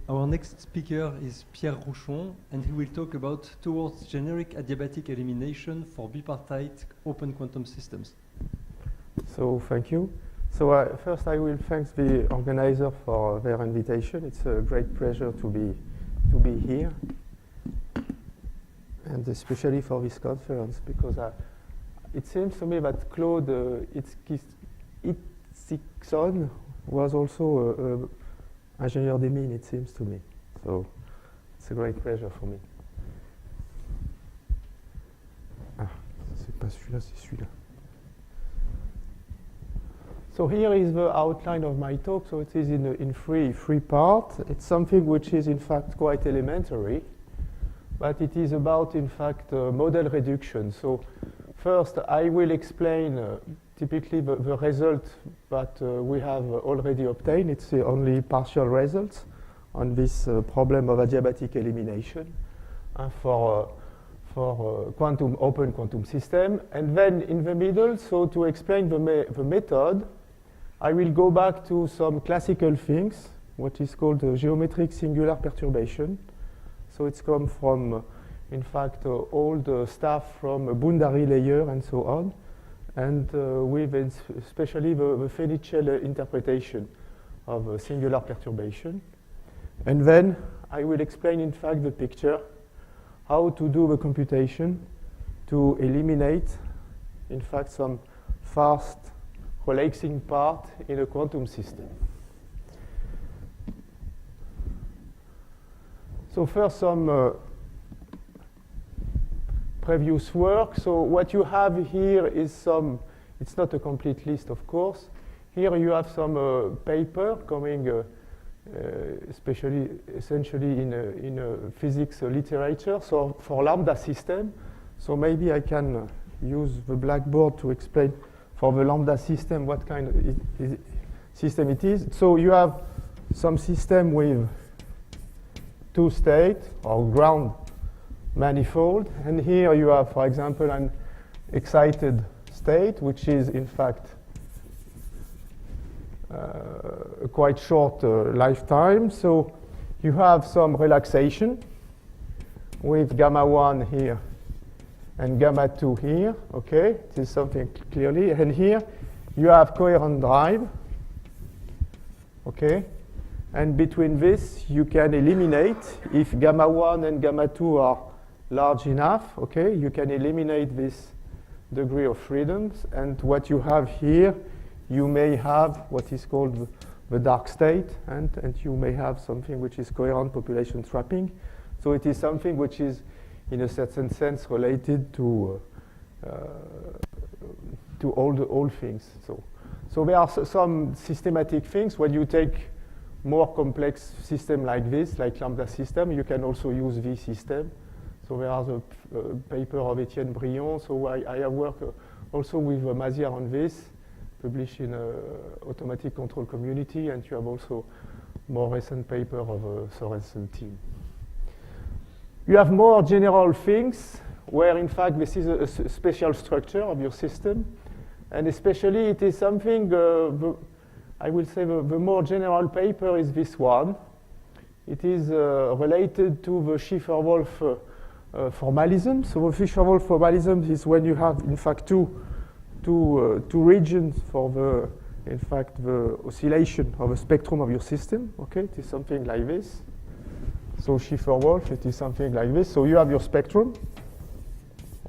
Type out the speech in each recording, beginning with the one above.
Our next speaker is Pierre Rouchon, and he will talk about towards generic adiabatic elimination for bipartite open quantum systems. So thank you. So first I will thank the organizer for their invitation. It's a great pleasure to be here, and especially for this conference, because it seems to me that Claude Itzikson was also ingénieur des mines, it seems to me. So it's a great pleasure for me. Ah, c'est pas celui-là, c'est celui-là. So here is the outline of my talk. So it is in three parts. It's something which is in fact quite elementary, but it is about in fact model reduction. So first I will explain typically the result that we have already obtained. It's only partial results on this problem of adiabatic elimination for open quantum system. And then in the middle, so to explain the method, I will go back to some classical things, what is called geometric singular perturbation. So it's come from, in fact, all the stuff from a boundary layer and so on, and with especially the Fenichel interpretation of singular perturbation. And then I will explain, in fact, the picture, how to do the computation to eliminate, in fact, some fast relaxing part in a quantum system. So first, some previous work. So what you have here is some, it's not a complete list, of course. Here you have some paper coming essentially in a physics literature, so for lambda system. So maybe I can use the blackboard to explain for the lambda system what kind of system it is. So you have some system with two states or ground manifold, and here you have, for example, an excited state, which is in fact a quite short lifetime. So you have some relaxation with gamma 1 here and gamma 2 here, okay? This is something clearly. And here you have coherent drive, okay? And between this, you can eliminate, if gamma 1 and gamma 2 are large enough, okay? You can eliminate this degree of freedoms. And what you have here, you may have what is called the dark state, and you may have something which is coherent population trapping. So it is something which is, in a certain sense, related to all things. So there are some systematic things. When you take more complex system like this, like lambda system, you can also use V system. So there are the paper of Etienne Brion. So I have worked also with Maziar on this, published in Automatic Control Community, and you have also more recent paper of Sorensen team. You have more general things where, in fact, this is a special structure of your system. And especially, it is something, I will say the more general paper is this one. It is related to the Schiffer-Wolf formalism. So the Schiffer-Wolf formalism is when you have, in fact, two regions for the, in fact, the oscillation of the spectrum of your system. Okay, it is something like this. So Schiffer-Wolf, it is something like this. So you have your spectrum.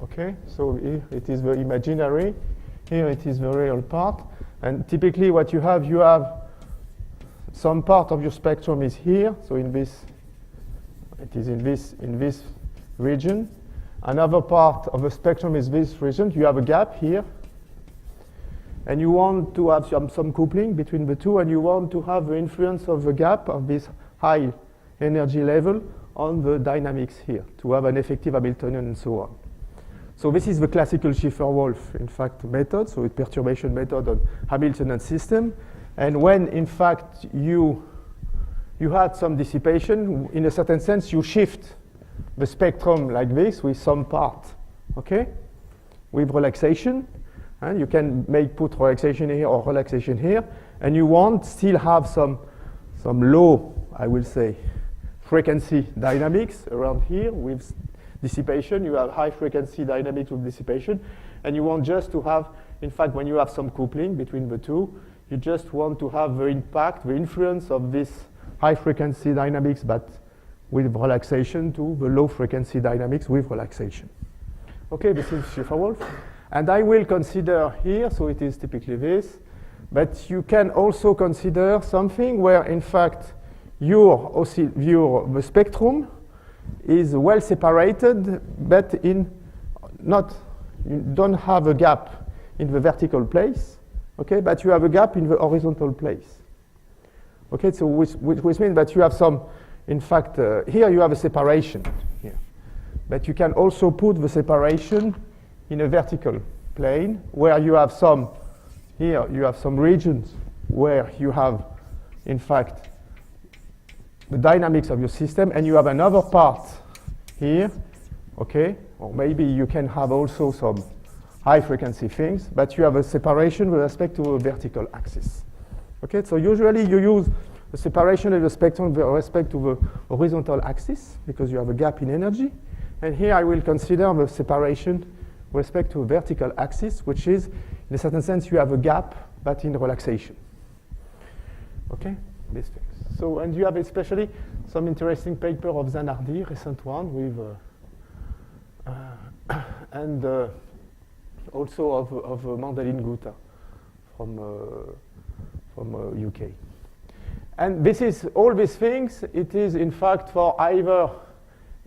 Okay, so here it is the imaginary. Here it is the real part. And typically what you have some part of your spectrum is here. So in this, it is in this region. Another part of the spectrum is this region. You have a gap here. And you want to have some coupling between the two, and you want to have the influence of the gap of this high energy level on the dynamics here, to have an effective Hamiltonian and so on. So this is the classical Schiffer-Wolf, in fact, method, so a perturbation method on Hamiltonian system. And when, in fact, you had some dissipation, in a certain sense, you shift the spectrum like this with some part, okay, with relaxation. And you can put relaxation here or relaxation here, and you want still have some low I will say, frequency dynamics around here with dissipation. You have high frequency dynamics with dissipation. And you want just to have, in fact, when you have some coupling between the two, you just want to have the impact, the influence of this high frequency dynamics, but with relaxation to the low frequency dynamics with relaxation. Okay, this is Schiffer-Wolf. And I will consider here, so it is typically this, but you can also consider something where, in fact, the spectrum is well separated, but in not, you don't have a gap in the vertical place, okay, but you have a gap in the horizontal place. Okay, so which means that you have some, in fact, here you have a separation here, but you can also put the separation in a vertical plane where you have some, here you have some regions where you have, in fact, the dynamics of your system, and you have another part here, okay, or maybe you can have also some high frequency things, but you have a separation with respect to a vertical axis. Okay, so usually you use the separation of the spectrum with respect to the horizontal axis because you have a gap in energy. And here I will consider the separation with respect to a vertical axis, which is, in a certain sense, you have a gap, but in relaxation. Okay, these things. So, and you have especially some interesting paper of Zanardi, recent one, with, and also of Mandaline Gutta from UK. And this is, all these things, it is in fact for either,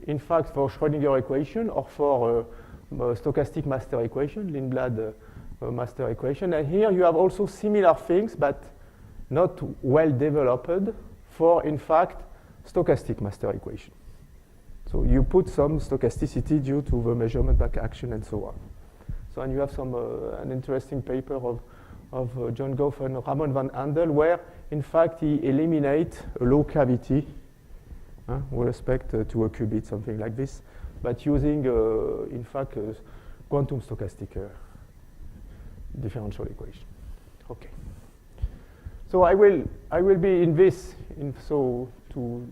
in fact, for Schrödinger equation or for stochastic master equation, Lindblad master equation. And here you have also similar things, but not well developed for, in fact, stochastic master equation. So you put some stochasticity due to the measurement back action and so on. So, and you have some, an interesting paper of John Goff and Ramon van Andel, where, in fact, he eliminates a low cavity with respect to a qubit, something like this, but using, in fact, quantum stochastic differential equation. Okay. So I will be in this, so to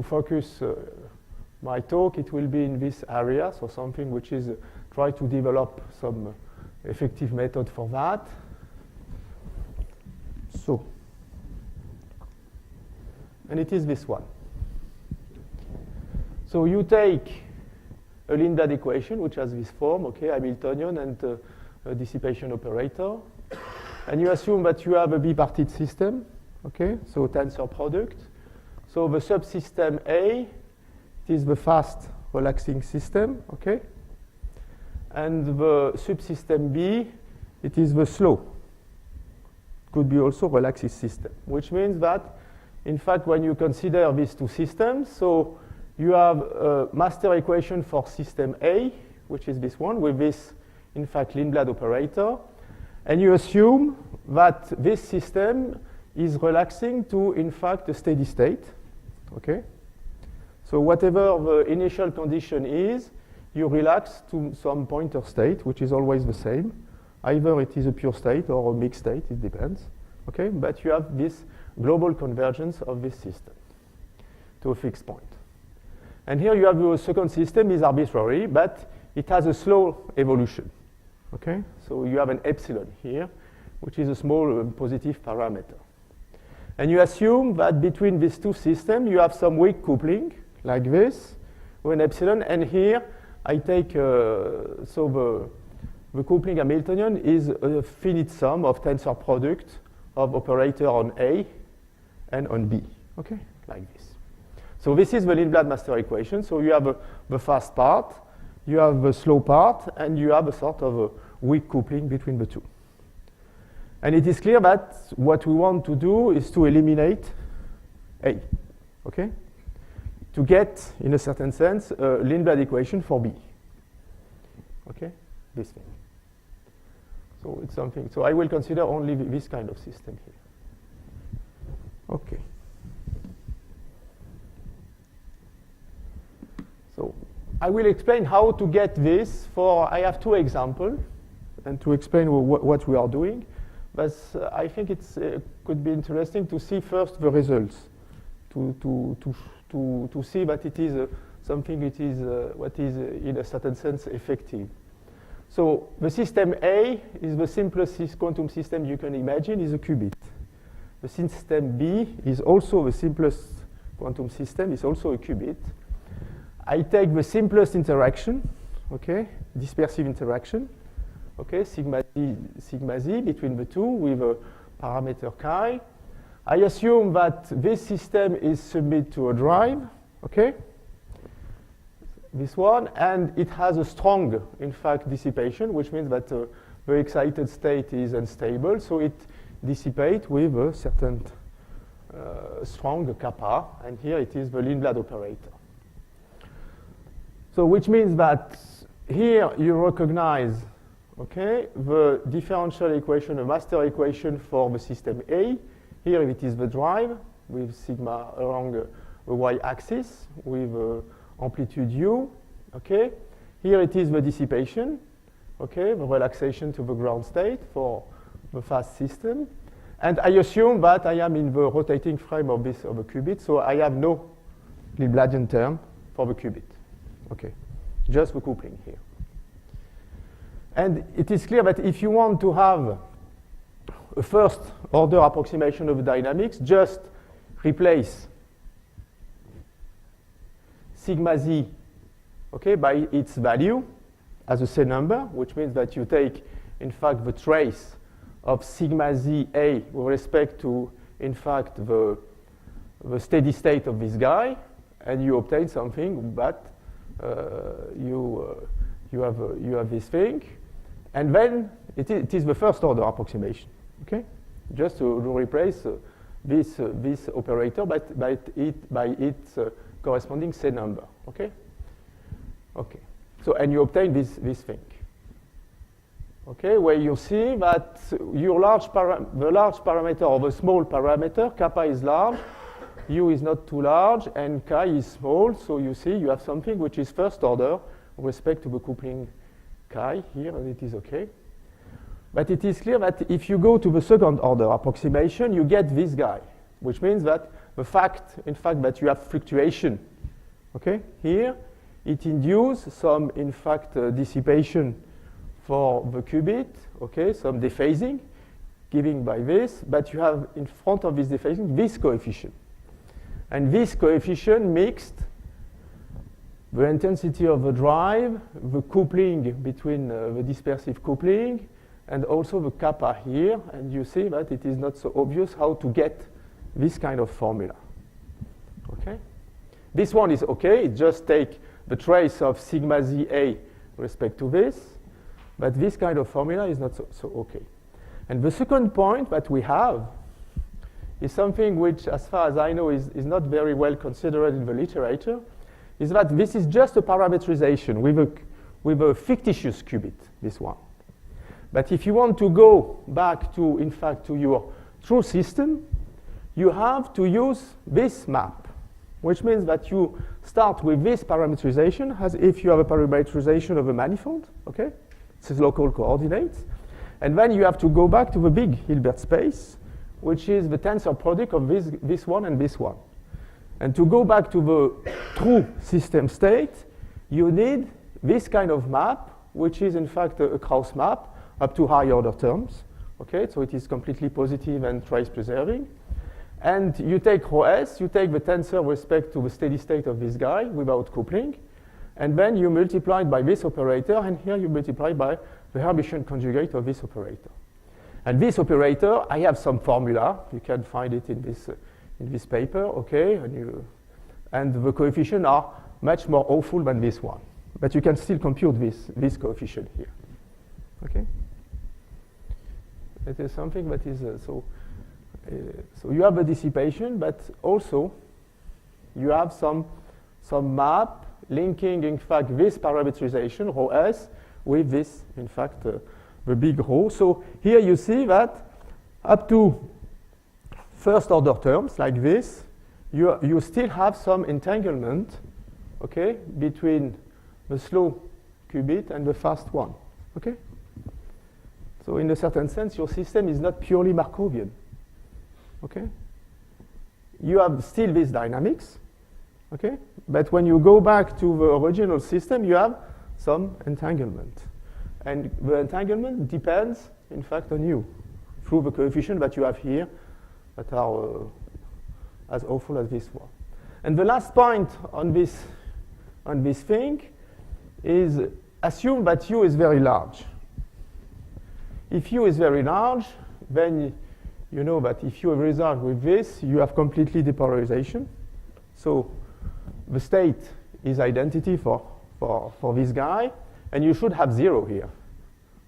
focus my talk, it will be in this area, so something which is try to develop some effective method for that. So, and it is this one. So you take a Lindblad equation, which has this form, okay, Hamiltonian and a dissipation operator, and you assume that you have a bipartite system, okay, so tensor product. So the subsystem A, it is the fast relaxing system, okay, and the subsystem B, it is the slow. Could be also relaxing system, which means that, in fact, when you consider these two systems, so you have a master equation for system A, which is this one, with this, in fact, Lindblad operator, and you assume that this system is relaxing to, in fact, a steady state, okay? So whatever the initial condition is, you relax to some pointer state, which is always the same. Either it is a pure state or a mixed state, it depends, okay? But you have this global convergence of this system to a fixed point. And here you have your second system is arbitrary, but it has a slow evolution, okay? So you have an epsilon here, which is a small positive parameter. And you assume that between these two systems, you have some weak coupling, like this, with an epsilon. And here, I take, so the coupling Hamiltonian is a finite sum of tensor product of operator on A and on B, okay, like this. So this is the Lindblad master equation. So you have the fast part, you have the slow part, and you have a sort of a weak coupling between the two. And it is clear that what we want to do is to eliminate A, okay? To get, in a certain sense, a Lindblad equation for B, okay? This thing. So it's something. So I will consider only this kind of system here. Okay. So I will explain how to get this for, I have two examples, and to explain what we are doing. But I think it's could be interesting to see first the results to see that it is something it is what is in a certain sense effective. So the system A is the simplest quantum system you can imagine, is a qubit. The system B is also the simplest quantum system, is also a qubit. I take the simplest interaction, okay, dispersive interaction, okay, sigma z between the two with a parameter chi. I assume that this system is submitted to a drive, okay, this one, and it has a strong, in fact, dissipation, which means that the excited state is unstable, so it dissipates with a certain strong kappa, and here it is the Lindblad operator. So which means that here you recognize, okay, the differential equation, the master equation for the system A. Here it is the drive with sigma along the y-axis with amplitude u, okay. Here it is the dissipation, okay, the relaxation to the ground state for the fast system. And I assume that I am in the rotating frame of a qubit, so I have no Lindbladian term for the qubit, okay, just the coupling here. And it is clear that if you want to have a first order approximation of the dynamics, just replace sigma z, okay, by its value as a Say number, which means that you take, in fact, the trace of sigma z a with respect to, in fact, the steady state of this guy, and you obtain something that you have this thing, and then it is the first order approximation, okay, just to replace this operator by its corresponding Say number, okay? Okay, so, and you obtain this thing, okay, where you see that your the large parameter or the small parameter, kappa is large, u is not too large, and chi is small, so you see you have something which is first order with respect to the coupling chi here, and it is okay. But it is clear that if you go to the second order approximation, you get this guy, which means that the fact, in fact, that you have fluctuation, okay, here, it induces some, in fact, dissipation for the qubit, okay, some dephasing, given by this, but you have in front of this dephasing this coefficient. And this coefficient mixed the intensity of the drive, the coupling between the dispersive coupling, and also the kappa here, and you see that it is not so obvious how to get this kind of formula, okay? This one is okay, it just take the trace of sigma z a with respect to this, but this kind of formula is not so okay. And the second point that we have is something which, as far as I know, is not very well considered in the literature, is that this is just a parametrization with a fictitious qubit, this one. But if you want to go back to, in fact, to your true system, you have to use this map, which means that you start with this parametrization as if you have a parametrization of a manifold, okay? This is local coordinates. And then you have to go back to the big Hilbert space, which is the tensor product of this one and this one. And to go back to the true system state, you need this kind of map, which is in fact a Krauss map up to higher order terms. Okay, so it is completely positive and trace preserving. And you take rho s, you take the tensor with respect to the steady state of this guy without coupling, and then you multiply it by this operator, and here you multiply by the Hermitian conjugate of this operator. And this operator, I have some formula. You can find it in this paper, okay? And the coefficients are much more awful than this one. But you can still compute this coefficient here, okay? It is something that is, so you have a dissipation, but also you have some map linking, in fact, this parametrization, rho s, with this, in fact, the big rho. So here you see that up to first order terms like this, you still have some entanglement, okay, between the slow qubit and the fast one, okay? So in a certain sense, your system is not purely Markovian, okay? you have still this dynamics, okay? But when you go back to the original system, you have some entanglement. And the entanglement depends, in fact, on you, through the coefficient that you have here that are as awful as this one. And the last point on this thing is assume that U is very large. If U is very large, then you know that if you result with this, you have completely depolarization. So the state is identity for this guy, and you should have 0 here.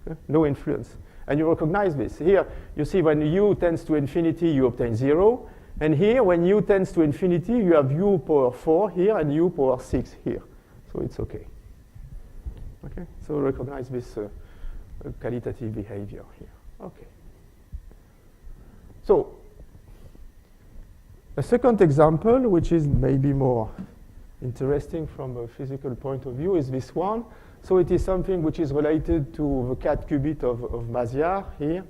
Okay? No influence. And you recognize this. Here, you see when U tends to infinity, you obtain 0. And here, when U tends to infinity, you have U power 4 here and U power 6 here. So it's okay. Okay? So recognize this qualitative behavior here. Okay. So a second example, which is maybe more interesting from a physical point of view, is this one. So it is something which is related to the cat qubit of Maziar here,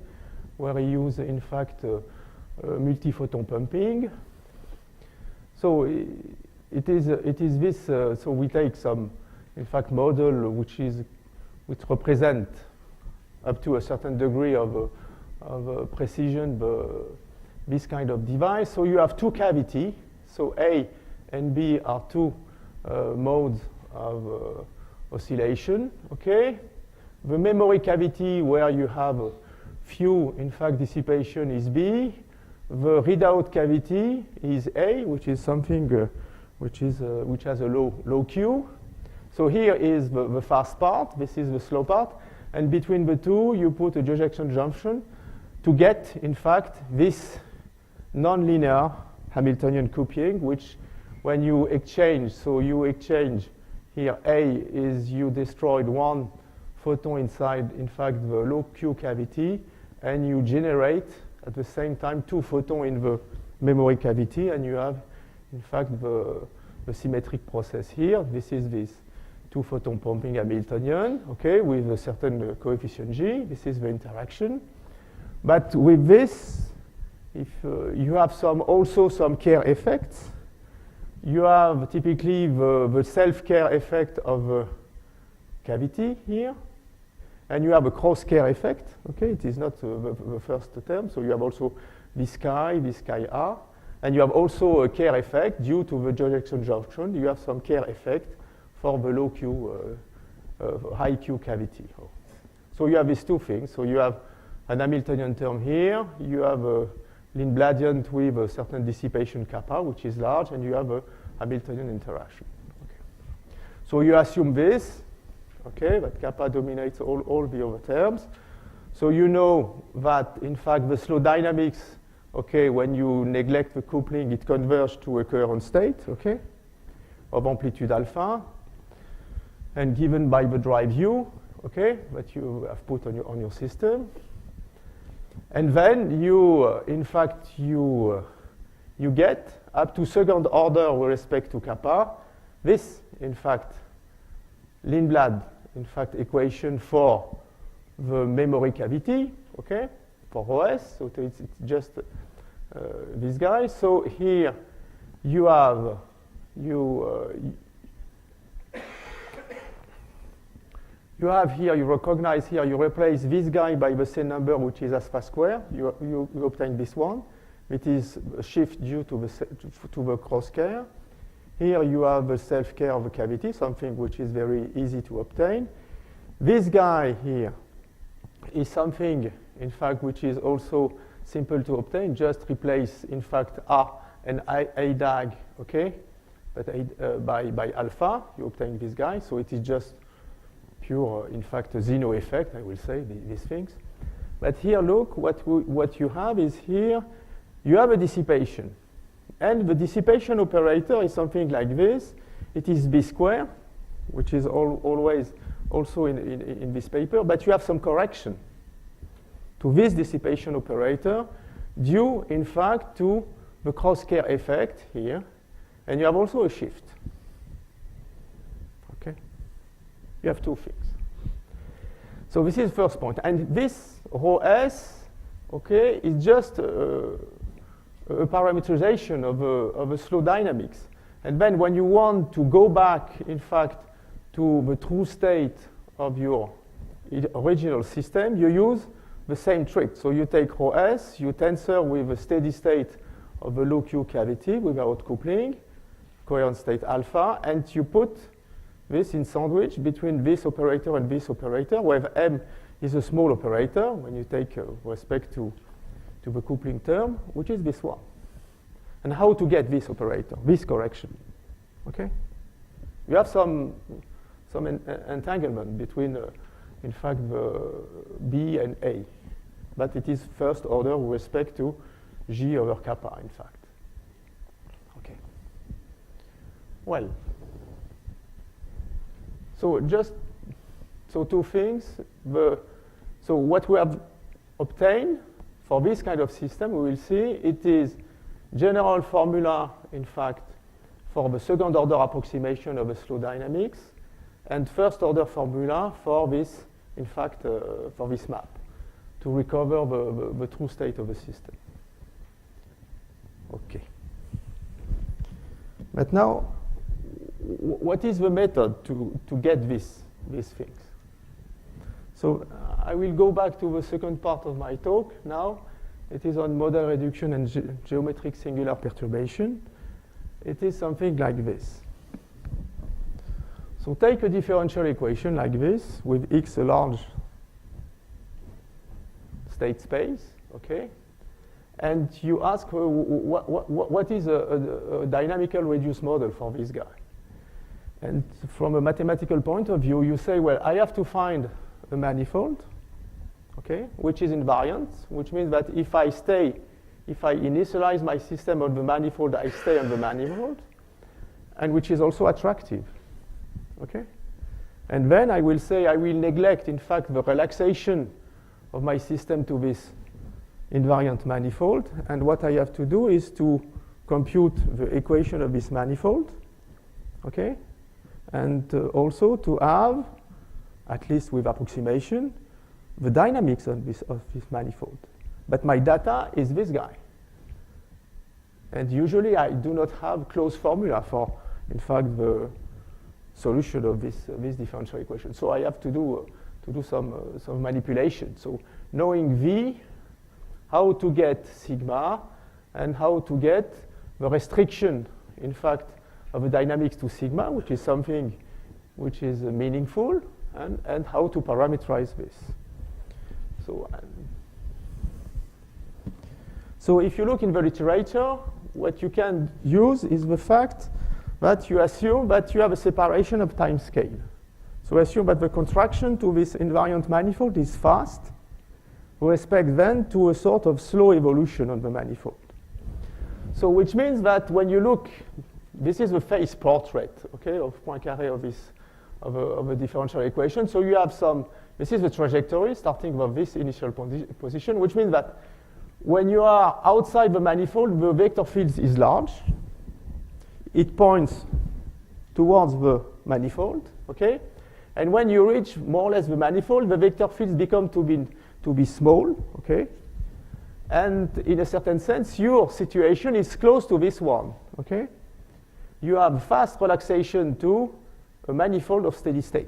where he used, in fact, multi-photon pumping. So it is this. So we take some, in fact, model which represent up to a certain degree of precision this kind of device. So you have 2 cavities. So A and B are 2 modes of oscillation. Okay. The memory cavity where you have few, in fact, dissipation is B. The readout cavity is A, which is something which has a low Q. So here is the fast part. This is the slow part. And between the two, you put a Josephson junction to get, in fact, this nonlinear Hamiltonian coupling, which when you exchange, so you exchange here A is you destroyed 1 photon inside, in fact, the low Q cavity, and you generate at the same time 2 photons in the memory cavity, and you have, in fact, the symmetric process here. This is this 2-photon pumping Hamiltonian, okay, with a certain coefficient G. This is the interaction. But with this, if you have also some Kerr effects, you have typically the self-Kerr effect of the cavity here, and you have a cross-Kerr effect. Okay, it is not the first term, so you have also this chi R, and you have also a Kerr effect due to the Josephson junction. You have some Kerr effect for the low Q, high Q cavity. So you have these 2 things. So you have an Hamiltonian term here. You have a Lindbladian with a certain dissipation kappa, which is large, and you have a Hamiltonian interaction. Okay. So you assume this, okay, that kappa dominates all the other terms. So you know that, in fact, the slow dynamics, okay, when you neglect the coupling, it converges to a coherent state, okay, of amplitude alpha, and given by the drive U, okay, that you have put on your system. And then you, in fact, you get up to 2nd order with respect to kappa. This, in fact, Lindblad, in fact, equation for the memory cavity, okay, for OS. So it's just this guy. So here you have you have here, you recognize here, you replace this guy by the same number, which is alpha square. You obtain this one. It is a shift due to the cross-Kerr. Here you have the self-Kerr of the cavity, something which is very easy to obtain. This guy here is something, in fact, which is also simple to obtain. Just replace, in fact, A and A dag, okay, but by alpha, you obtain this guy. So it is just pure, in fact, a Zeno effect, I will say, these things. But here, look, what you have is here, you have a dissipation. And the dissipation operator is something like this. It is B square, which is always also in this paper, but you have some correction to this dissipation operator due, in fact, to the cross-Kerr effect here. And you have also a shift. Okay? You have 2 things. So this is the first point. And this rho S, okay, is just a parameterization of a slow dynamics. And then when you want to go back, in fact, to the true state of your original system, you use the same trick. So you take rho s, you tensor with a steady state of a low Q cavity without coupling, coherent state alpha, and you put this in sandwich between this operator and this operator, where M is a small operator when you take respect to the coupling term, which is this one. And how to get this operator, this correction, okay? You have some entanglement between, in fact, the B and A, but it is first order with respect to G over kappa, in fact. Okay. Well, so two things. So what we have obtained for this kind of system, we will see it is general formula, in fact, for the second order approximation of the slow dynamics, and first order formula for this, in fact, for this map, to recover the true state of the system. Okay. But now, what is the method to get these things? So I will go back to the second part of my talk now. It is on model reduction and geometric singular perturbation. It is something like this. So take a differential equation like this with X a large state space, okay? And you ask what is a dynamical reduced model for this guy? And from a mathematical point of view, you say, well, I have to find a manifold, okay, which is invariant, which means that if I initialize my system on the manifold, I stay on the manifold, and which is also attractive, okay? And then I will say I will neglect, in fact, the relaxation of my system to this invariant manifold, and what I have to do is to compute the equation of this manifold, okay? And also to have, at least with approximation, the dynamics of this manifold. But my data is this guy. And usually I do not have closed formula for, in fact, the solution of this differential equation. So I have to do some manipulation. So knowing V, how to get sigma, and how to get the restriction, in fact, of the dynamics to sigma, which is something which is meaningful, and how to parameterize this. So if you look in the literature, what you can use is the fact that you assume that you have a separation of time scale. So assume that the contraction to this invariant manifold is fast, with respect then to a sort of slow evolution on the manifold. So which means that when you look, this is the phase portrait, okay, of Poincaré of a differential equation. So you have this is the trajectory starting with this initial position, which means that when you are outside the manifold, the vector field is large. It points towards the manifold, okay? And when you reach more or less the manifold, the vector fields become to be small, okay? And in a certain sense, your situation is close to this one, okay? You have fast relaxation to a manifold of steady state.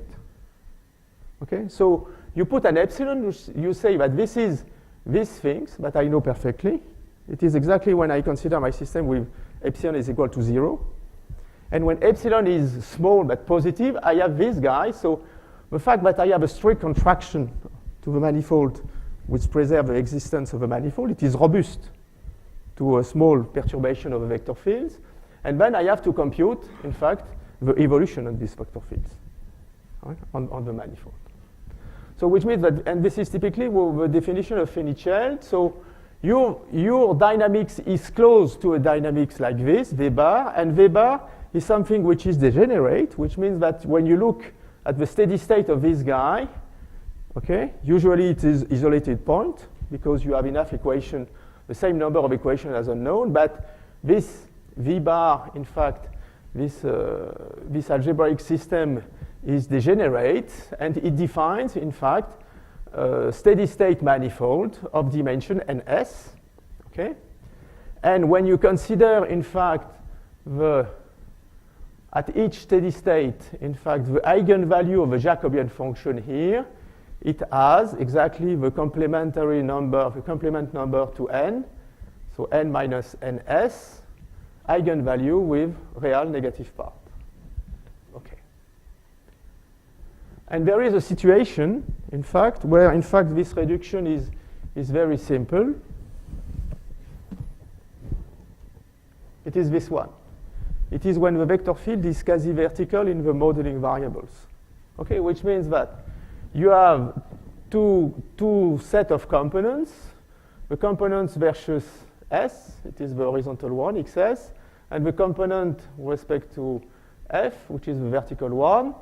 Okay, so you put an epsilon, you say that this is these things that I know perfectly. It is exactly when I consider my system with epsilon is equal to 0. And when epsilon is small but positive, I have this guy. So the fact that I have a strict contraction to the manifold which preserves the existence of a manifold, it is robust to a small perturbation of the vector fields. And then I have to compute, in fact, the evolution of these vector fields, right, on the manifold. So which means that, and this is typically the definition of Fenichel. So your dynamics is close to a dynamics like this, V bar, and V bar is something which is degenerate, which means that when you look at the steady state of this guy, okay, usually it is isolated point because you have enough equation, the same number of equations as unknown, but this V bar, in fact, this algebraic system is degenerate, and it defines, in fact, a steady state manifold of dimension ns, okay? And when you consider, in fact, at each steady state, in fact, the eigenvalue of a Jacobian function here, it has exactly the complementary number, the complement number to n, so n minus ns, eigenvalue with real negative part. Okay. And there is a situation, in fact, where, in fact, this reduction is very simple. It is this one. It is when the vector field is quasi-vertical in the modeling variables. Okay, which means that you have two set of components. The components versus S, it is the horizontal one, XS, and the component with respect to F, which is the vertical one.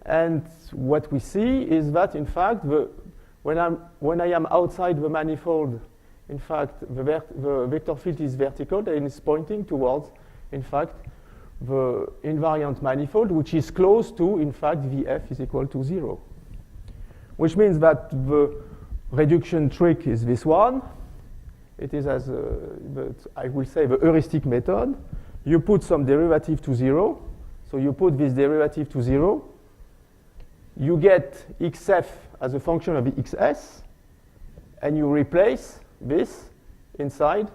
And what we see is that, in fact, when I am outside the manifold, in fact, the vector field is vertical and is pointing towards, in fact, the invariant manifold, which is close to, in fact, Vf is equal to 0. Which means that the reduction trick is this one. It is as, I will say, the heuristic method. You put some derivative to 0. So you put this derivative to 0. You get xf as a function of xs. And you replace this inside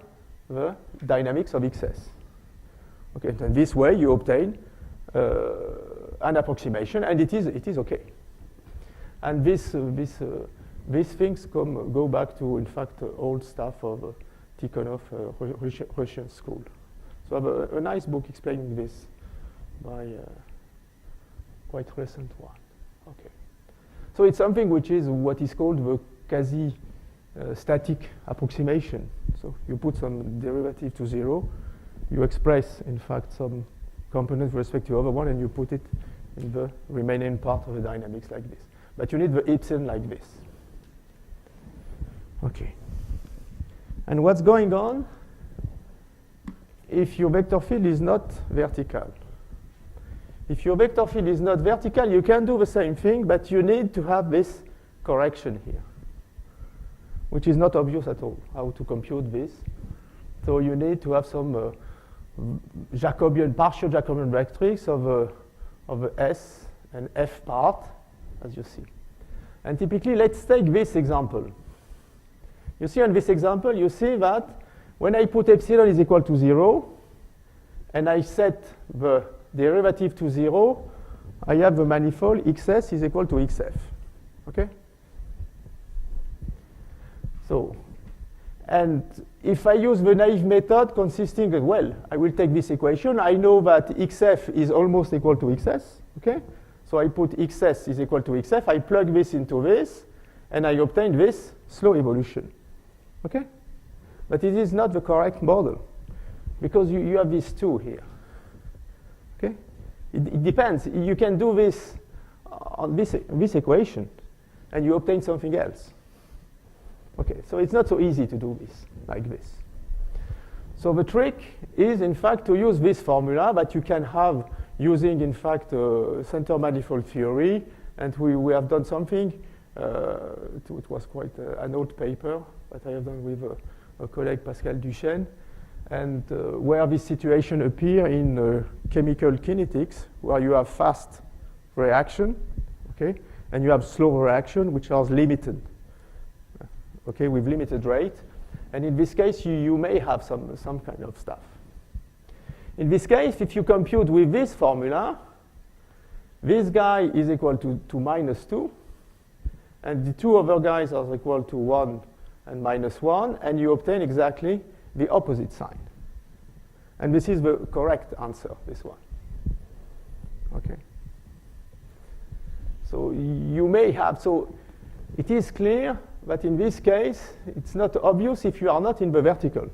the dynamics of xs. Okay, and this way you obtain an approximation, and it is okay. And these things go back to, in fact, old stuff of Tikhonov, Russian school. So I have a nice book explaining this by quite recent one. Okay. So it's something which is what is called the quasi-static approximation. So you put some derivative to 0. You express, in fact, some component with respect to the other one, and you put it in the remaining part of the dynamics like this. But you need the epsilon like this. Okay. And what's going on if your vector field is not vertical? If your vector field is not vertical, you can do the same thing, but you need to have this correction here, which is not obvious at all, how to compute this. So you need to have some Jacobian, partial Jacobian matrix of a S and F part, as you see. And typically, let's take this example. You see on this example, you see that when I put epsilon is equal to 0, and I set the derivative to 0, I have the manifold xs is equal to xf. Okay? So, and if I use the naive method consisting of, well, I will take this equation. I know that xf is almost equal to xs. Okay? So I put xs is equal to xf. I plug this into this, and I obtain this slow evolution. Okay? But it is not the correct model, because you have these two here. Okay? It depends. You can do this on this equation, and you obtain something else. Okay, so it's not so easy to do this like this. So the trick is, in fact, to use this formula that you can have using, in fact, center manifold theory. And we have done something. It was quite an old paper that I have done with a colleague, Pascal Duchesne, and where this situation appear in chemical kinetics, where you have fast reaction, okay, and you have slow reaction, which are limited. Okay, with limited rate. And in this case, you may have some kind of stuff. In this case, if you compute with this formula, this guy is equal to -2, and the two other guys are equal to 1 and -1, and you obtain exactly the opposite sign. And this is the correct answer, this one. Okay. So you may have, so it is clear that in this case, it's not obvious if you are not in the vertical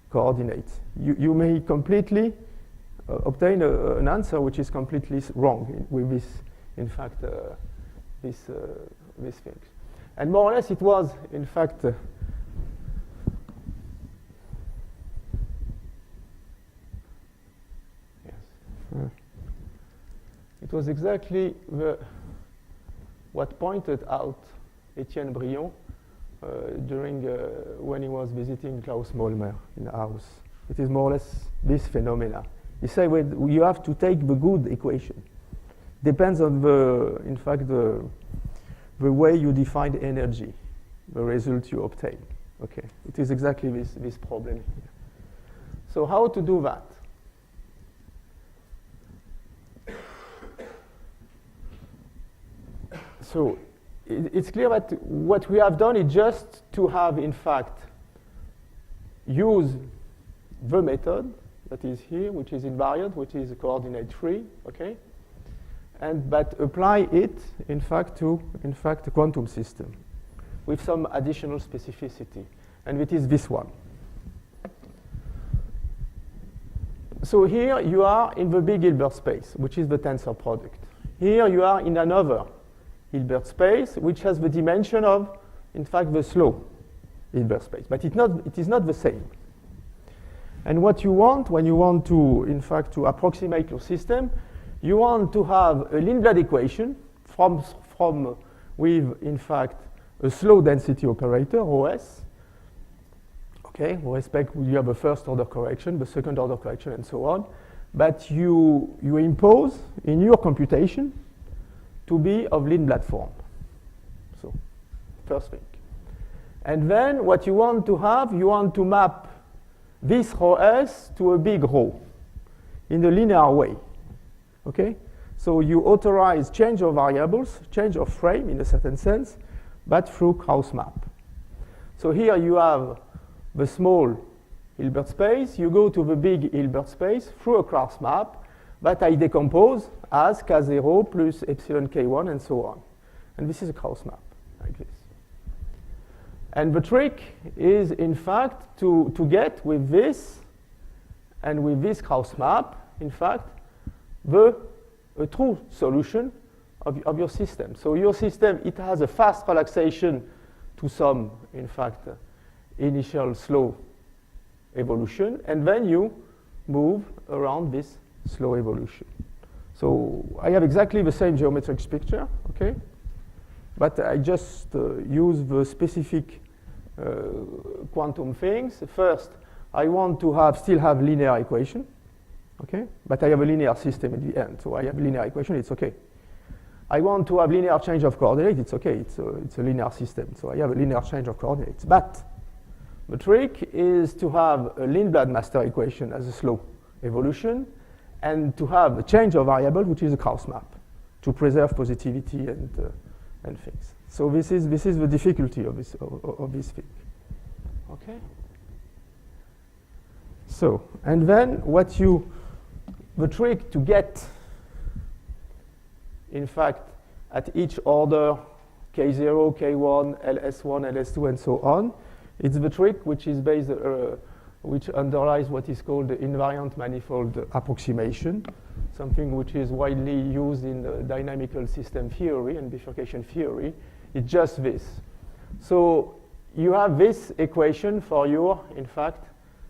coordinates. You may completely obtain an answer which is completely wrong with this, in fact, these things. And more or less it was, in fact, yes. It was exactly what pointed out Etienne Brion during when he was visiting Klaus Molmer in the house. It is more or less this phenomena. He said, well, you have to take the good equation. Depends on the, in fact, the way you define energy, the result you obtain. Okay, it is exactly this problem here. So how to do that? So it's clear that what we have done is just to have, in fact, use the method that is here, which is invariant, which is coordinate free, okay? But apply it, in fact, to, a quantum system with some additional specificity. And it is this one. So here you are in the big Hilbert space, which is the tensor product. Here you are in another Hilbert space, which has the dimension of, in fact, the slow Hilbert space. But it is not the same. And what you want, when you want to, in fact, to approximate your system, you want to have a Lindblad equation with, in fact, a slow density operator, ρs. Okay, with respect, you have a first order correction, the second order correction, and so on. But you impose in your computation to be of Lindblad form. So, first thing. And then what you want to have, you want to map this ρs to a big ρ in a linear way. Okay? So you authorize change of variables, change of frame in a certain sense, but through Krauss map. So here you have the small Hilbert space. You go to the big Hilbert space through a Krauss map that I decompose as K0 plus epsilon K1 and so on. And this is a Krauss map, like this. And the trick is, in fact, to get with this and with this Krauss map, in fact, a true solution of your system. So your system, it has a fast relaxation to some, in fact, initial slow evolution, and then you move around this slow evolution. So I have exactly the same geometric picture, okay? But I just use the specific quantum things. First, I want to still have linear equation, okay? But I have a linear system at the end, so I have a linear equation, it's okay. I want to have linear change of coordinates, it's okay, it's a linear system, so I have a linear change of coordinates. But the trick is to have a Lindblad master equation as a slow evolution, and to have a change of variable, which is a Krauss map, to preserve positivity and things. So this is the difficulty of this thing. Okay. So, and then the trick to get, in fact, at each order, K0, K1, LS1, LS2, and so on, it's the trick which is based, which underlies what is called the invariant manifold approximation, something which is widely used in the dynamical system theory and bifurcation theory. It's just this. So you have this equation for your, in fact,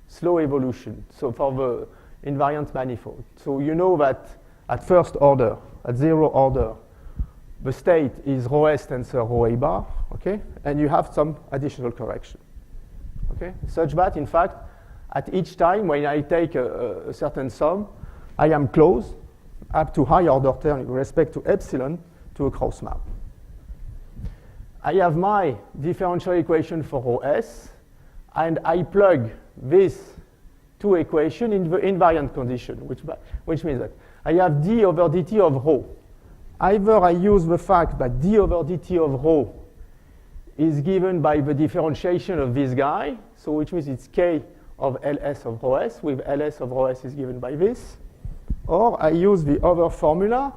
slow evolution, so for the invariant manifold. So you know that at first order, at zero order, the state is ρs tensor ρa bar, okay? And you have some additional correction, okay? Such that, in fact, at each time when I take a certain sum, I am close up to high order term with respect to epsilon to a Krauss map. I have my differential equation for ρs, and I plug these two equations in the invariant condition, which means that I have d over dt of ρ. Either I use the fact that d over dt of ρ is given by the differentiation of this guy, so which means it's k of ls of ρs, with ls of ρs is given by this. Or I use the other formula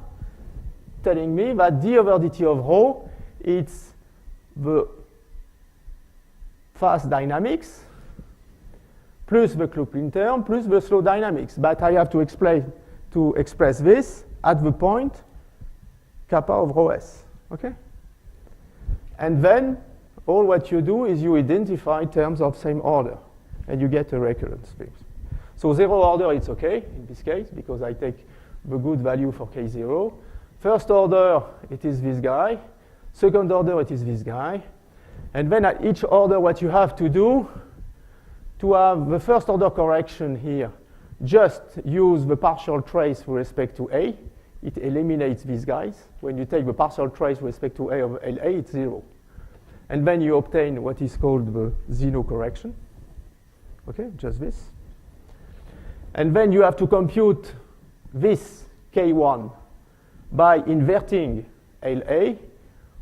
telling me that d over dt of ρ, it's the fast dynamics plus the Kluplin term plus the slow dynamics. But I have to express this at the point kappa of ρs, okay? And then all what you do is you identify terms of same order, and you get a recurrence thing. So zero order, it's okay in this case, because I take the good value for K0. First order, it is this guy. Second order, it is this guy. And then at each order, what you have to do to have the first order correction here, just use the partial trace with respect to A. It eliminates these guys. When you take the partial trace with respect to A of LA, it's 0. And then you obtain what is called the Zeno correction. Okay, just this. And then you have to compute this K1 by inverting LA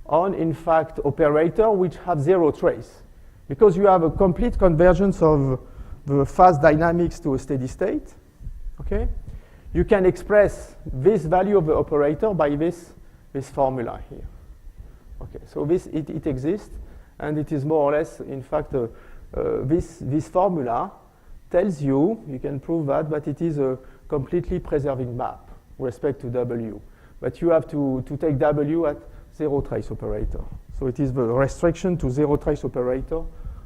on, in fact, operator which have 0 trace. Because you have a complete convergence of the fast dynamics to a steady state, okay? You can express this value of the operator by this formula here. Okay, so it exists, and it is more or less, in fact, this formula tells you, you can prove that, but it is a completely preserving map with respect to W. But you have to take W at 0 trace operator. So it is the restriction to 0 trace operator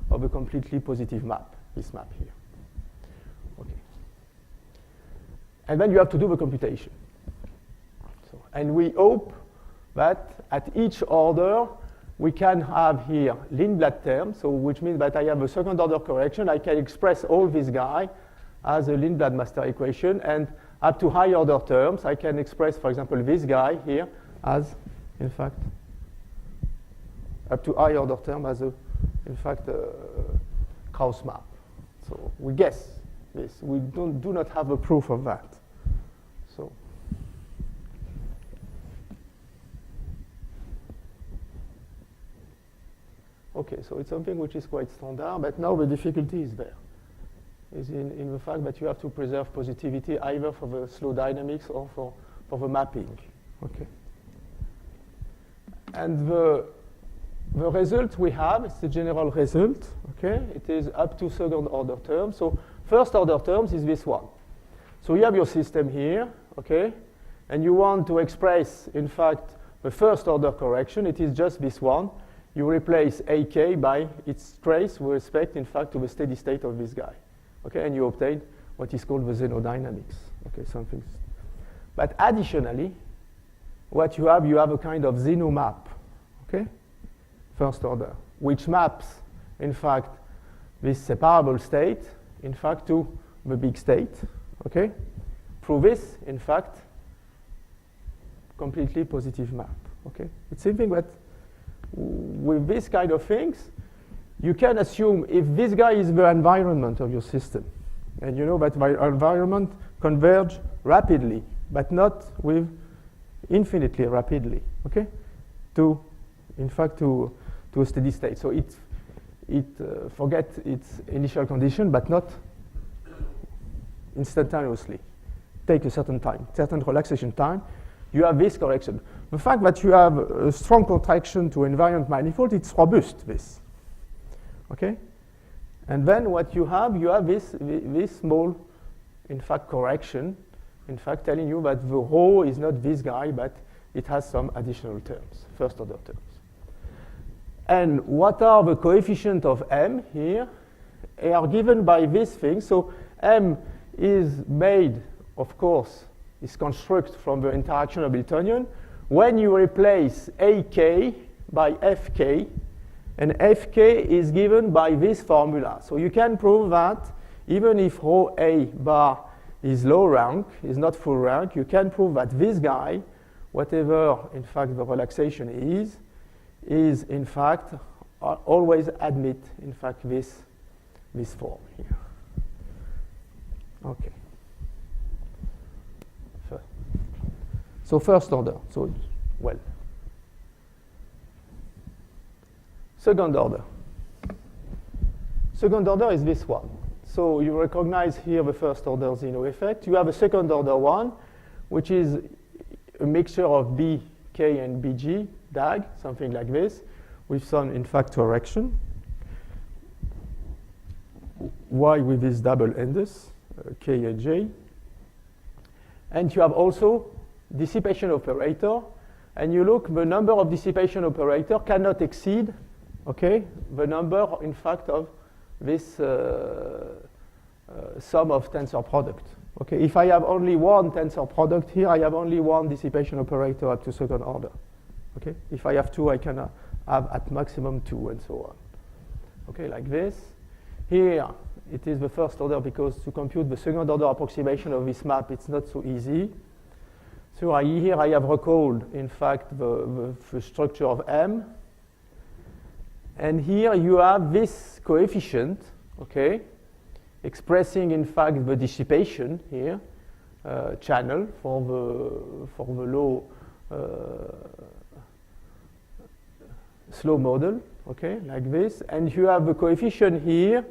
of a completely positive map, this map here. Okay. And then you have to do the computation. So, and we hope that at each order, we can have here Lindblad term, so which means that I have a second order correction. I can express all this guy as a Lindblad master equation, and up to high order terms, I can express, for example, this guy here as, in fact, up to high order term as a, in fact, Krauss map. So we guess this. We do not have a proof of that. So. Okay, so it's something which is quite standard, but now the difficulty is there. Is in the fact that you have to preserve positivity either for the slow dynamics or for the mapping. Okay. And the result we have is the general result. Okay, it is up to second order terms. So first order terms is this one. So you have your system here, okay, and you want to express, in fact, the first order correction. It is just this one. You replace AK by its trace with respect, in fact, to the steady state of this guy. Okay, and you obtain what is called the Zeno dynamics. Okay, something. But additionally, what you have a kind of Zeno map. Okay, first order, which maps, in fact, this separable state, in fact, to the big state. Okay, through this, in fact, completely positive map. Okay, it's something that with this kind of things, you can assume if this guy is the environment of your system, and you know that the environment converge rapidly, but not with infinitely rapidly, okay? In fact, to a steady state. So it forgets its initial condition, but not instantaneously. Take a certain time, certain relaxation time. You have this correction. The fact that you have a strong contraction to invariant manifold, it's robust, this. Okay? And then what you have this small, in fact, correction, in fact, telling you that the rho is not this guy, but it has some additional terms, first order terms. And what are the coefficients of M here? They are given by this thing. So M is made, of course, is constructed from the interaction of Hamiltonian. When you replace AK by FK, and FK is given by this formula. So you can prove that even if rho A bar is low rank, is not full rank, you can prove that this guy, whatever in fact the relaxation is in fact always admit in fact this form here. Okay. So first order, so well. Second order. Second order is this one. So you recognize here the first order Zeno effect. You have a second order one, which is a mixture of B, K, and BG, DAG, something like this, with some, in fact, correction. Y with this double endus, K and J. And you have also dissipation operator. And you look, the number of dissipation operator cannot exceed, okay, the number, in fact, of this sum of tensor product. Okay, if I have only one tensor product here, I have only one dissipation operator up to second order. Okay, if I have two, I can have at maximum 2 and so on. Okay, like this. Here, it is the first order because to compute the second order approximation of this map, it's not so easy. So here I have recalled, in fact, the structure of M. And here you have this coefficient, okay, expressing, in fact, the dissipation here, channel for the low slow model, okay, like this. And you have the coefficient here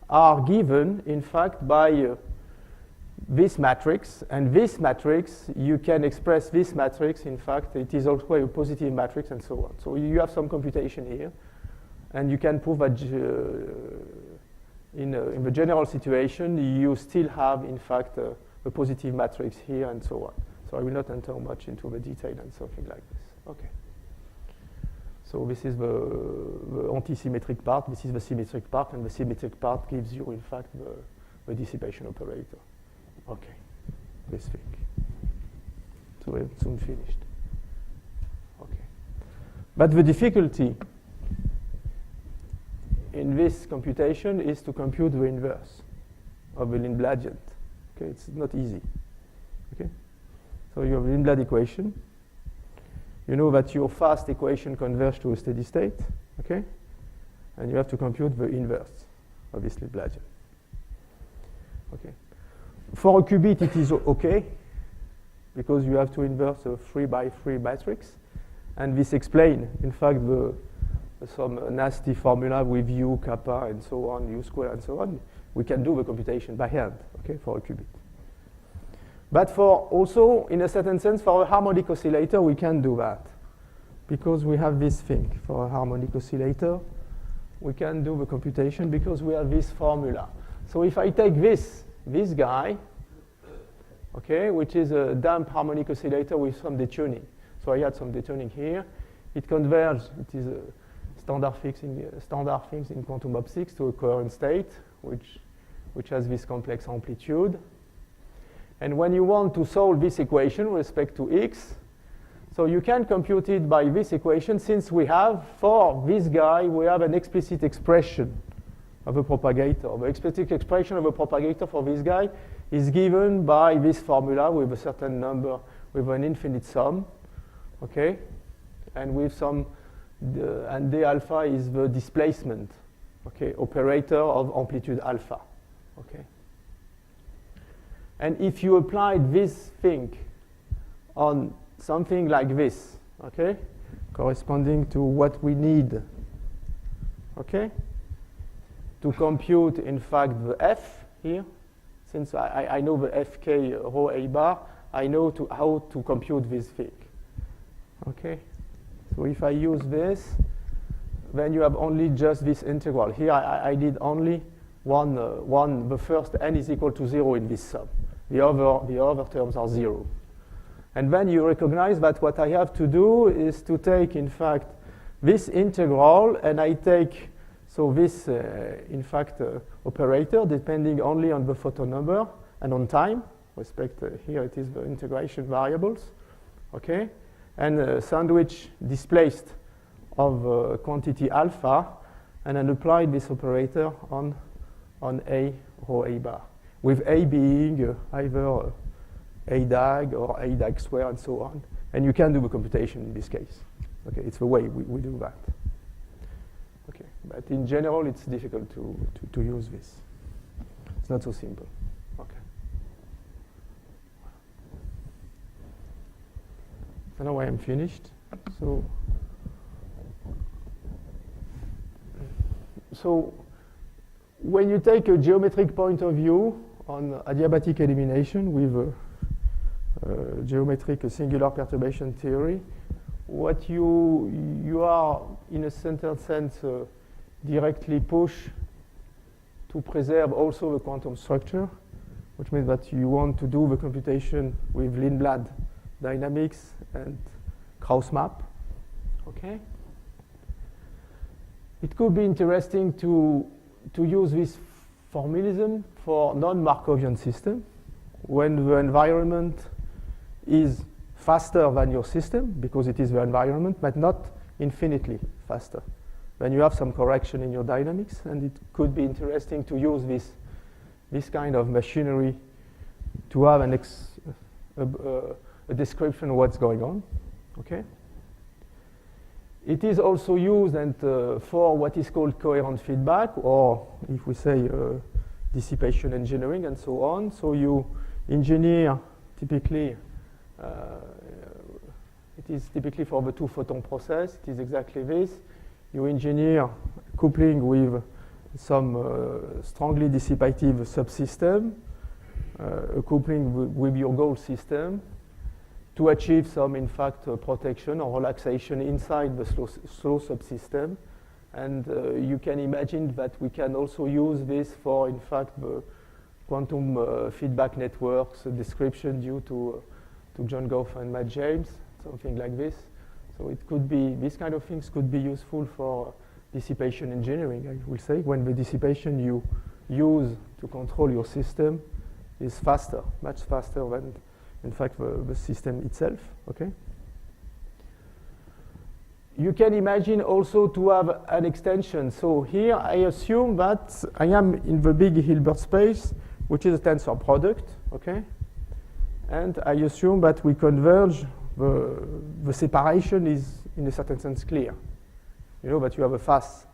are given, in fact, by this matrix. And this matrix, you can express this matrix. In fact, it is also a positive matrix and so on. So you have some computation here. And you can prove that in the general situation, you still have, in fact, a positive matrix here and so on. So I will not enter much into the detail and something like this. Okay. So this is the anti-symmetric part, this is the symmetric part, and the symmetric part gives you, in fact, the dissipation operator. Okay, this thing. So we're soon finished. Okay. But the difficulty in this computation is to compute the inverse of the Lindbladian. Okay, it's not easy. Okay, so you have the Lindblad equation. You know that your fast equation converges to a steady state, okay? And you have to compute the inverse of this Lindbladian. Okay. For a qubit, it is okay, because you have to inverse a 3x3 matrix. And this explains, in fact, some nasty formula with U, kappa, and so on, U square, and so on. We can do the computation by hand, okay, for a qubit. But for also, in a certain sense, for a harmonic oscillator, we can do that. Because we have this thing for a harmonic oscillator. We can do the computation because we have this formula. So if I take this guy, okay, which is a damped harmonic oscillator with some detuning. So I had some detuning here. It converges, it is a standard things in quantum optics to a coherent state, which has this complex amplitude. And when you want to solve this equation with respect to x, so you can compute it by this equation, since we have, for this guy, we have an explicit expression of a propagator. The explicit expression of a propagator for this guy is given by this formula with a certain number, with an infinite sum, okay? And with some, and d alpha is the displacement, okay, operator of amplitude alpha, okay? And if you applied this thing on something like this, okay, corresponding to what we need, okay, to compute, in fact, the f here, since I know the fk rho a bar, I know how to compute this thing, okay? So if I use this, then you have only just this integral. Here I did only the first n is equal to 0 in this sum. The other terms are 0. And then you recognize that what I have to do is to take, in fact, this integral, and I take, so this, in fact, operator, depending only on the photon number and on time. Here it is the integration variables, okay? And sandwich displaced of quantity alpha, and then apply this operator on A rho A bar, with A being either A dag or A dag square and so on. And you can do the computation in this case. Okay, it's the way we do that. Okay, but in general, it's difficult to use this. It's not so simple. Okay. So now I am finished. So when you take a geometric point of view on adiabatic elimination with geometric singular perturbation theory, what you are, in a certain sense, directly pushed to preserve also the quantum structure, which means that you want to do the computation with Lindblad dynamics and Krauss map. Okay. It could be interesting to use this formalism for non-Markovian system when the environment is faster than your system, because it is the environment, but not infinitely faster. Then you have some correction in your dynamics, and it could be interesting to use this kind of machinery to have a description of what's going on. Okay. It is also used for what is called coherent feedback, or if we say dissipation engineering and so on. So you engineer typically, it is typically for the two-photon process. It is exactly this. You engineer coupling with some strongly dissipative subsystem, a coupling with your goal system, to achieve some, in fact, protection or relaxation inside the slow subsystem. And you can imagine that we can also use this for, in fact, the quantum feedback networks description due to John Goff and Matt James, something like this. So it could be, these kind of things could be useful for dissipation engineering, I will say, when the dissipation you use to control your system is faster, much faster than, in fact, the system itself, okay? You can imagine also to have an extension. So here I assume that I am in the big Hilbert space, which is a tensor product, okay? And I assume that we converge, the separation is in a certain sense clear. You know that you have a fast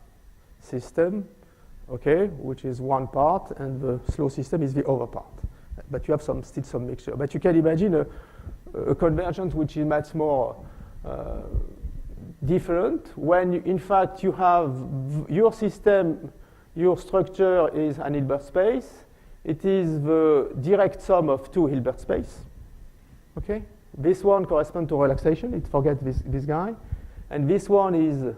system, okay, which is one part, and the slow system is the other part. But you have still some mixture. But you can imagine a convergence which is much more different when, in fact, you have your system, your structure is an Hilbert space. It is the direct sum of two Hilbert space. Okay? This one corresponds to relaxation. Forget this guy. And this one is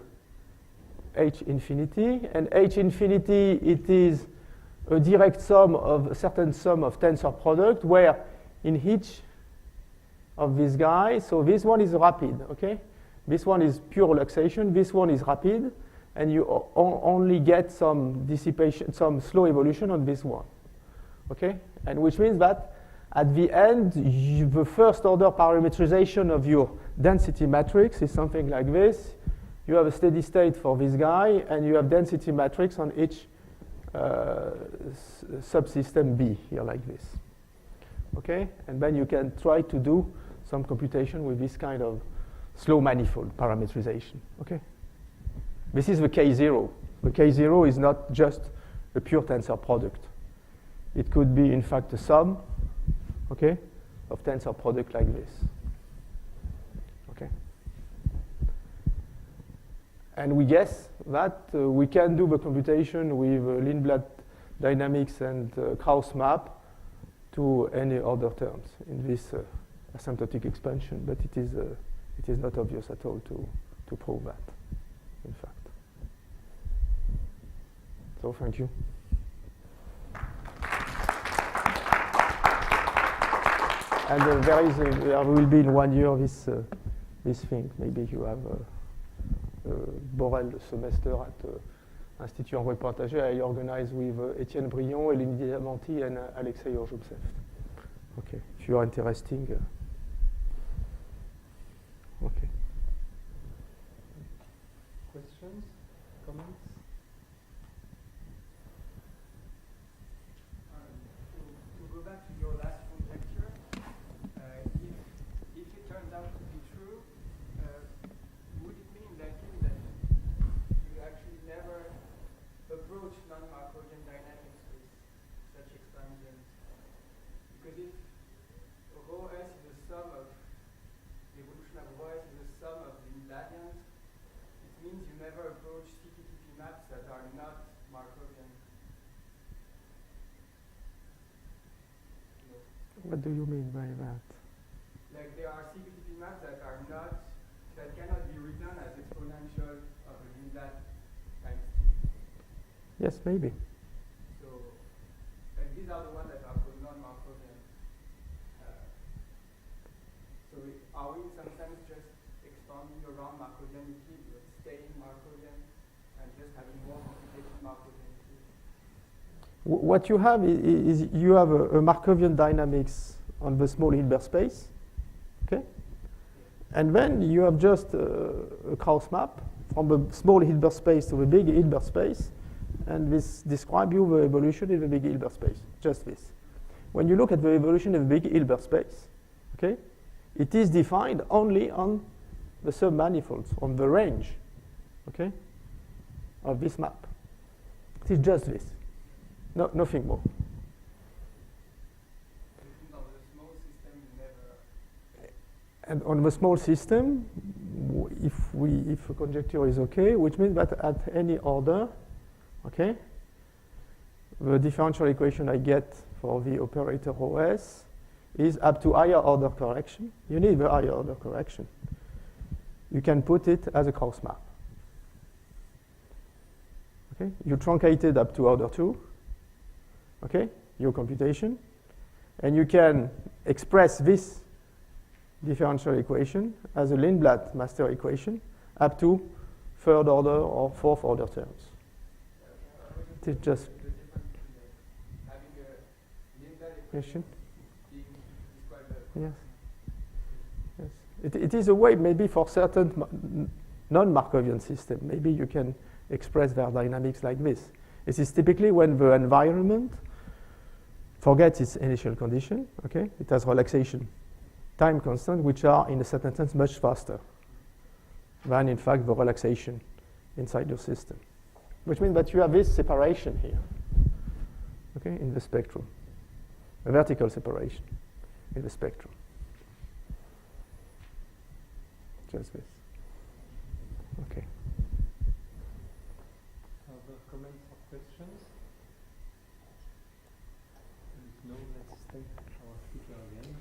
H infinity. And H infinity, it is a direct sum of a certain sum of tensor product, where in each of these guys, so this one is rapid, okay? This one is pure relaxation, this one is rapid, and you only get some dissipation, some slow evolution on this one, okay? And which means that at the end, the first order parametrization of your density matrix is something like this. You have a steady state for this guy, and you have density matrix on each subsystem B here like this. Okay? And then you can try to do some computation with this kind of slow manifold parametrization. Okay? This is the K0. The K0 is not just a pure tensor product. It could be, in fact, a sum, okay, of tensor product like this. Okay? And we guess that we can do the computation with Lindblad dynamics and Krauss map to any other terms in this asymptotic expansion, but it is not obvious at all to prove that, in fact. So thank you. And there will be in 1 year this thing. Maybe you have Borel semester at Institut Envoi Partagé. I organize with Étienne Brion, Eline Diamanti, and Alexei Orzhubsev. Okay, if you are interested. Okay. Questions, comments? To go back to your last conjecture, if it turns out to be true, would it mean that you actually never approach non-Markovian dynamics with such expansions? Because if rho s is the sum of the evolution of rho s is the sum of the Lindbladians, it means you never approach CPTP maps that are not Markovian. What do you mean by that? Like there are CPTP maps that cannot be written as exponential of a Lindblad times t. Yes, maybe. So, and these are the ones that are called non-Markovian. So are we in some sense just expanding around Markovianity, but staying Markovian, and just having more complicated Markovianity? What you have is you have a Markovian dynamics on the small Hilbert space, okay? And then you have just a cross map from a small Hilbert space to a big Hilbert space, and this describes you the evolution in the big Hilbert space, just this. When you look at the evolution of the big Hilbert space, okay, it is defined only on the submanifolds, on the range, okay, of this map. It is just this, nothing more. And on the small system, if a conjecture is okay, which means that at any order, okay, the differential equation I get for the operator OS is up to higher order correction. You need the higher order correction. You can put it as a cross map. Okay, you truncate it up to order 2, okay, your computation, and you can express this differential equation as a Lindblad master equation up to third order or fourth order terms. It is just question. Yes. Yes. It is a way maybe for certain non-Markovian system. Maybe you can express their dynamics like this. This is typically when the environment forgets its initial condition. Okay, it has relaxation time constant, which are in a certain sense much faster than in fact the relaxation inside your system. Which means that you have this separation here, okay, in the spectrum, a vertical separation in the spectrum. Just this. Okay. Other comments or questions? If no, let's thank our speaker again.